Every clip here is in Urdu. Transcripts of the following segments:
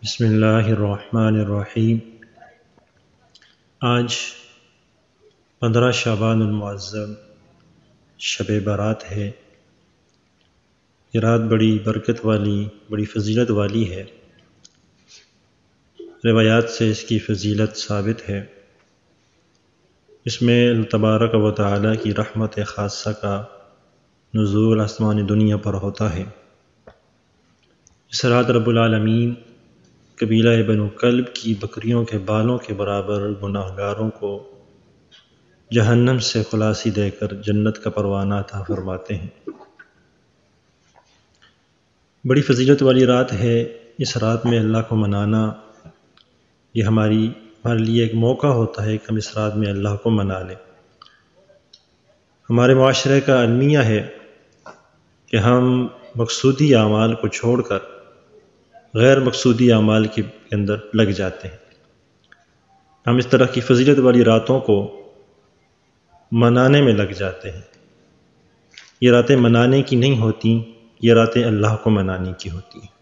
بسم اللہ الرحمن الرحیم۔ آج 15 شعبان المعظم شب برات ہے۔ یہ رات بڑی برکت والی، بڑی فضیلت والی ہے۔ روایات سے اس کی فضیلت ثابت ہے۔ اس میں اللہ تبارک و تعالیٰ کی رحمت خاصہ کا نزول آسمان دنیا پر ہوتا ہے۔ اس رات رب العالمین قبیلہ بنو کلب کی بکریوں کے بالوں کے برابر گناہگاروں کو جہنم سے خلاصی دے کر جنت کا پروانہ عطا فرماتے ہیں۔ بڑی فضیلت والی رات ہے۔ اس رات میں اللہ کو منانا یہ ہمارے لیے ایک موقع ہوتا ہے کہ ہم اس رات میں اللہ کو منا لیں۔ ہمارے معاشرے کا المیہ ہے کہ ہم مقصودی اعمال کو چھوڑ کر غیر مقصودی اعمال کے اندر لگ جاتے ہیں۔ ہم اس طرح کی فضیلت والی راتوں کو منانے میں لگ جاتے ہیں۔ یہ راتیں منانے کی نہیں ہوتی، یہ راتیں اللہ کو منانے کی ہوتی ہیں۔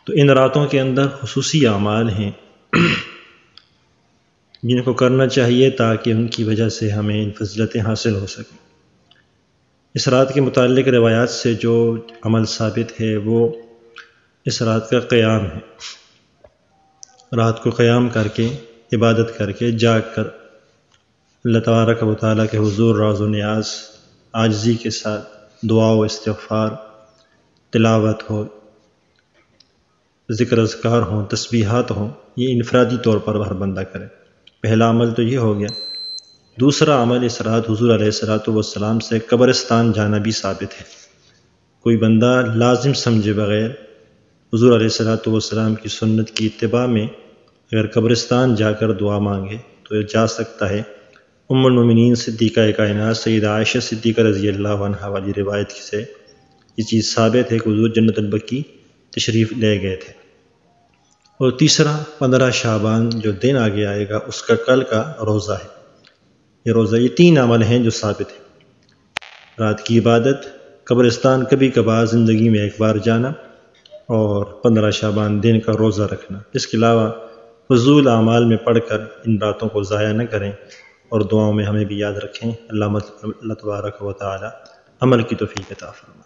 تو ان راتوں کے اندر خصوصی اعمال ہیں جن کو کرنا چاہیے تاکہ ان کی وجہ سے ہمیں ان فضیلتیں حاصل ہو سکیں۔ اس رات کے متعلق روایات سے جو عمل ثابت ہے وہ اس رات کا قیام ہے۔ رات کو قیام کر کے، عبادت کر کے، جاگ کر اللہ تبارک و تعالیٰ کے حضور راز و نیاز، عاجزی کے ساتھ دعا و استغفار، تلاوت ہو، ذکر اذکار ہوں، تسبیحات ہوں، یہ انفرادی طور پر ہر بندہ کرے۔ پہلا عمل تو یہ ہو گیا۔ دوسرا عمل اس رات حضور علیہ السلام سے قبرستان جانا بھی ثابت ہے۔ کوئی بندہ لازم سمجھے بغیر حضور علیہ السلام کی سنت کی اتباع میں اگر قبرستان جا کر دعا مانگے تو جا سکتا ہے۔ ام المومنین صدیقہ کائنات سیدہ عائشہ صدیقہ رضی اللہ عنہا والی روایت سے یہ چیز ثابت ہے کہ حضور جنت البقیع تشریف لے گئے تھے۔ اور تیسرا 15 شعبان جو دن آگے آئے گا اس کا کل کا روزہ ہے۔ یہ روزہ، یہ 3 عمل ہیں جو ثابت ہیں۔ رات کی عبادت، قبرستان کبھی کبھار زندگی میں ایک بار جانا، اور 15 شعبان دن کا روزہ رکھنا۔ اس کے علاوہ فضول اعمال میں پڑھ کر ان راتوں کو ضائع نہ کریں اور دعاؤں میں ہمیں بھی یاد رکھیں۔ اللہ تبارک و تعالی عمل کی توفیق عطا فرمائے۔